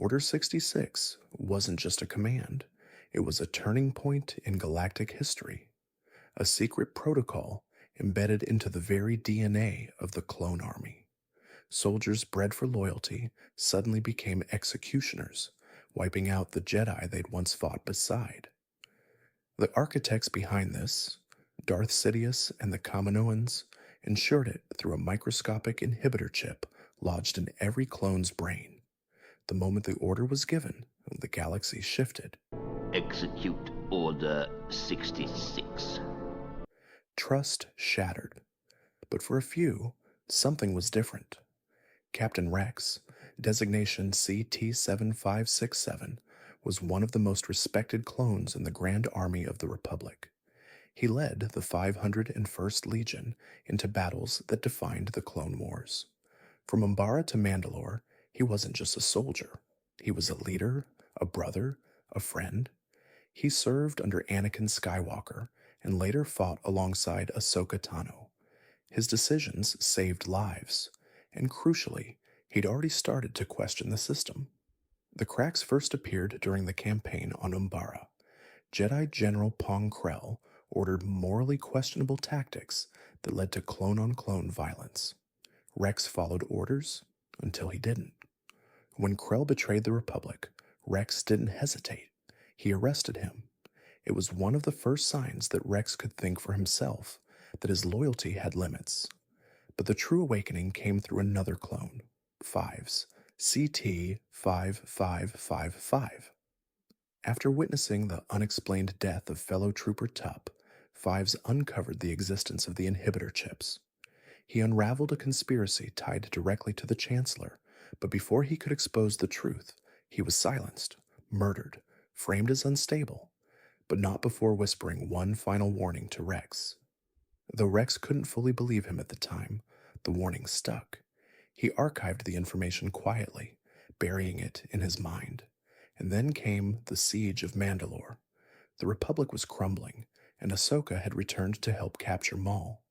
Order 66 wasn't just a command, it was a turning point in galactic history, a secret protocol embedded into the very DNA of the clone army. Soldiers bred for loyalty suddenly became executioners, wiping out the Jedi they'd once fought beside. The architects behind this, Darth Sidious and the Kaminoans, ensured it through a microscopic inhibitor chip lodged in every clone's brain. The moment the order was given, the galaxy shifted. Execute Order 66. Trust shattered. But for a few, something was different. Captain Rex, designation CT-7567, was one of the most respected clones in the Grand Army of the Republic. He led the 501st Legion into battles that defined the Clone Wars. From Umbara to Mandalore, he wasn't just a soldier. He was a leader, a brother, a friend. He served under Anakin Skywalker and later fought alongside Ahsoka Tano. His decisions saved lives, and crucially, he'd already started to question the system. The cracks first appeared during the campaign on Umbara. Jedi General Pong Krell ordered morally questionable tactics that led to clone-on-clone violence. Rex followed orders until he didn't. When Krell betrayed the Republic, Rex didn't hesitate. He arrested him. It was one of the first signs that Rex could think for himself, that his loyalty had limits. But the true awakening came through another clone, Fives, CT-5555. After witnessing the unexplained death of fellow trooper Tup, Fives uncovered the existence of the inhibitor chips. He unraveled a conspiracy tied directly to the Chancellor, but before he could expose the truth, he was silenced, murdered, framed as unstable, but not before whispering one final warning to Rex. Though Rex couldn't fully believe him at the time, the warning stuck. He archived the information quietly, burying it in his mind. And then came the siege of Mandalore. The Republic was crumbling, and Ahsoka had returned to help capture Maul.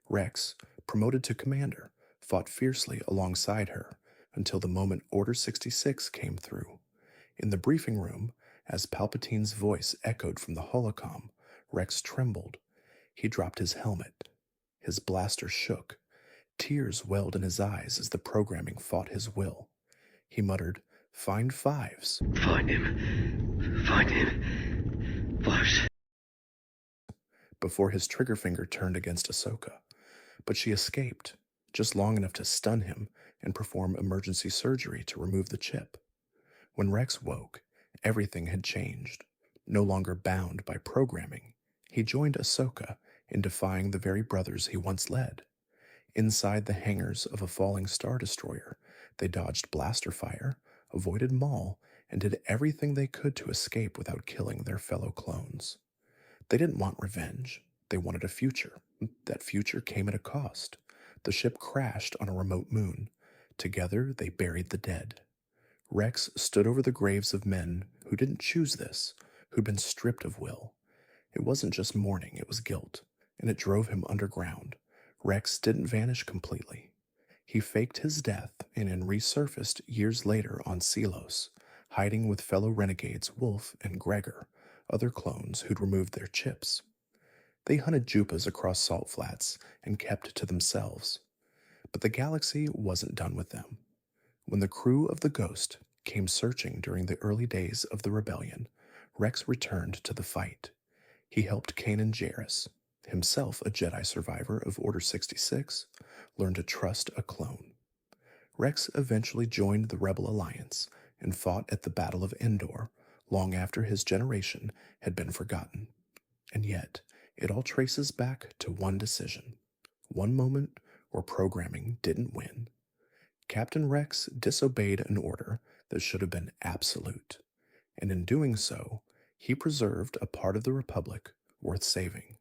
Rex, promoted to commander, fought fiercely alongside her until the moment Order 66 came through. In the briefing room, as Palpatine's voice echoed from the holocom, Rex trembled. He dropped his helmet. His blaster shook. Tears welled in his eyes as the programming fought his will. He muttered, "Find Fives." Find him. Find him. Fives. Before his trigger finger turned against Ahsoka. But she escaped, just long enough to stun him and perform emergency surgery to remove the chip. When Rex woke, everything had changed. No longer bound by programming, he joined Ahsoka in defying the very brothers he once led. Inside the hangars of a falling Star Destroyer, they dodged blaster fire, avoided Maul, and did everything they could to escape without killing their fellow clones. They didn't want revenge. They wanted a future. That future came at a cost. The ship crashed on a remote moon. Together, they buried the dead. Rex stood over the graves of men who didn't choose this, who'd been stripped of will. It wasn't just mourning, it was guilt, and it drove him underground. Rex didn't vanish completely. He faked his death and then resurfaced years later on Selos, hiding with fellow renegades Wolf and Gregor, other clones who'd removed their chips. They hunted Jupas across salt flats and kept to themselves. But the galaxy wasn't done with them. When the crew of the Ghost came searching during the early days of the rebellion, Rex returned to the fight. He helped Kanan Jarrus, himself a Jedi survivor of Order 66, learn to trust a clone. Rex eventually joined the Rebel Alliance and fought at the Battle of Endor long after his generation had been forgotten. And yet, it all traces back to one decision, one moment where programming didn't win. Captain Rex disobeyed an order that should have been absolute, and in doing so, he preserved a part of the Republic worth saving.